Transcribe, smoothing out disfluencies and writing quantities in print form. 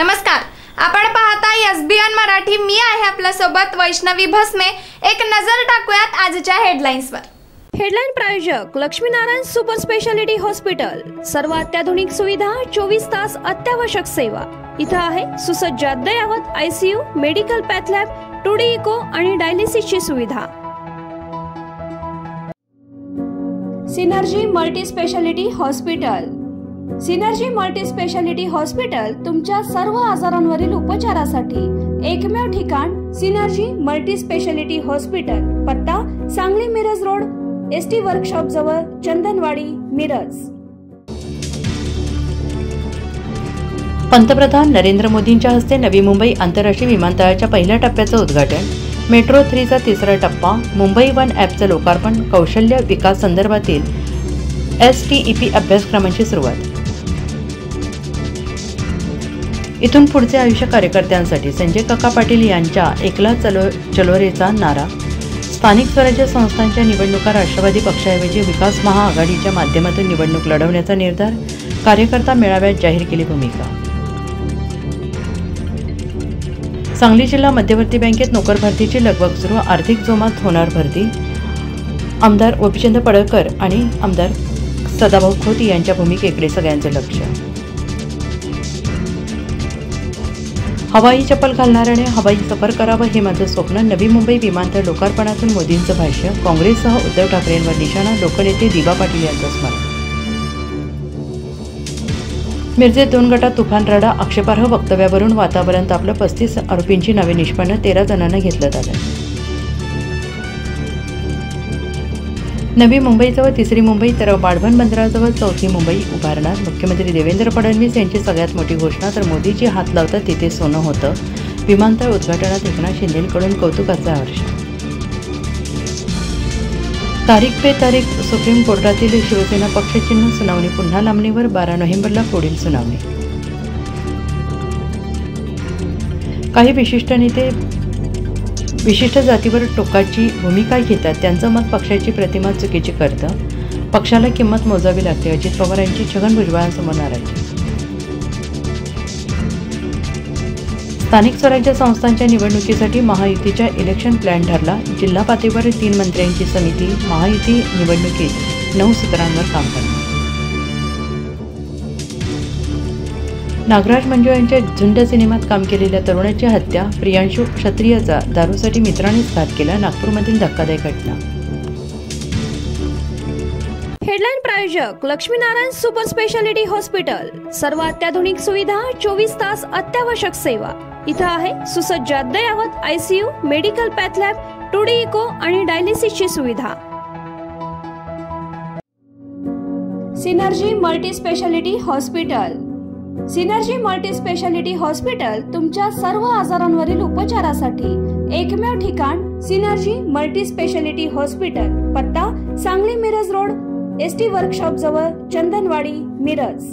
नमस्कार, आपण पाहता एसबीएन मराठी। मी आहे आपल्या सोबत वैष्णवी भस्मे। एक नजर टाकूयात आजच्या हेडलाईन्सवर। हेडलाईन प्रायोजक लक्ष्मीनारायण सुपर स्पेशालिटी हॉस्पिटल। सर्व अत्याधुनिक सुविधा, 24 तास अत्यावश्यक सेवा। इथं आहे सुसज्ज अद्ययावत ICU, medical path lab, 2D echo आणि डायलिसिसची सुविधा। Synergy multi speciality hospital. Synergy multi speciality hospital तुमच्या सर्व आजारांवरील उपचारासाठी एकमेव ठिकाण सिनर्जी मल्टी स्पेशालिटी हॉस्पिटल। पत्ता Sangli Miraj road, ST workshop जवळ, चंदनवाडी, मिरज। पंतप्रधान नरेंद्र मोदींच्या हस्ते नवी मुंबई आंतरराष्ट्रीय विमानतळाच्या पहिल्या टप्प्याचं उद्घाटन, मेट्रो 3चा तिसरा टप्पा, मुंबई वन ॲपचं लोकार्पण, कौशल्य विकास संदर्भातील STEP अभ्यासक्रमांची सुरुवात। इथून पुढचे आयुष्य कार्यकर्त्यांसाठी संजय काका पाटील यांच्या एकला चलो रेचा नारा। स्थानिक स्वराज्य संस्थांच्या निवडणुका राष्ट्रवादी पक्षाऐवजी विकास महाआघाडीच्या माध्यमातून निवडणूक लढवण्याचा निर्धार, कार्यकर्ता मेळाव्यात जाहीर केली भूमिका। सांगली जिल्हा मध्यवर्ती बँकेत नोकर भरतीची लगबग सुरू, आर्थिक जोमात होणार भरती। आमदार गोपीचंद पडळकर आणि आमदार सदाभाऊ खोत यांच्या भूमिकेकडे सगळ्यांचे लक्ष। हवाई चप्पल घालणाऱ्याने हवाई सफर करावं हे माझं स्वप्न, नवी मुंबई विमानतळ लोकार्पणातून मोदींचं भाष्य। काँग्रेससह उद्धव ठाकरेंवर निशाणा, लोकनेते दिवा पाटील यांचं स्मरण। मिरजेत 2 गटात तुफान रडा, आक्षेपार्ह वक्तव्यावरून वातावरण तापलं, 35 आरोपींची नावे निष्पन्न, 13 जणांना घेतलं ताब्यात। नवी मुंबईजवळ तिसरी मुंबई तर वाढवण बंदराजवळ चौथी मुंबई उभारणार, मुख्यमंत्री देवेंद्र फडणवीस यांची सगळ्यात मोठी घोषणा, तर मोदीजी हात लावतात तिथे सोनं होतं। विमानतळ उद्घाटनात एकनाथ शिंदेंकडून कौतुकाचा हर्ष। तारीख पे तारीख सुप्रीम कोर्टातील शिवसेना पक्षचिन्ह सुनावणी पुन्हा लांबणीवर, 12 नोव्हेंबरला पुढील सुनावणी। काही विशिष्ट नेते विशिष्ट जातीवर टोकाची भूमिका घेतात, त्यांचं मत पक्षाची प्रतिमा चुकीची करतं, पक्षाला किंमत मोजावी लागते, अजित पवार यांची छगन भुजबळांसमोर नाराजी। स्थानिक स्वराज्य संस्थांच्या निवडणुकीसाठी महायुतीच्या इलेक्शन प्लॅन ठरला, जिल्हा पातळीवर 3 मंत्र्यांची समिती, महायुती निवडणुकीत 9 सूत्रांवर काम करणार। नागराज मंजू यांच्या झुंड सिनेमात काम केलेल्या तरुणाची हत्या, प्रियांशू क्षत्रियचा दारूसाठी मित्रांनीच घात केला, नागपूरमधील धक्कादायक घटना। हेडलाईन प्रायोजक लक्ष्मीनारायण सुपर स्पेशालिटी हॉस्पिटल। सर्व अत्याधुनिक सुविधा, 24 तास अत्यावश्यक सेवा। इथं आहे सुसज्ज अद्ययावत ICU, medical path lab, 2D echo आणि डायलिसिसची सुविधा। Synergy multi speciality hospital. Synergy multi speciality hospital तुमच्या सर्व आजारांवरील उपचारासाठी एकमेव ठिकाण सिनर्जी मल्टी स्पेशालिटी हॉस्पिटल। पत्ता Sangli Miraj road, ST workshop जवळ, चंदनवाडी, मिरज।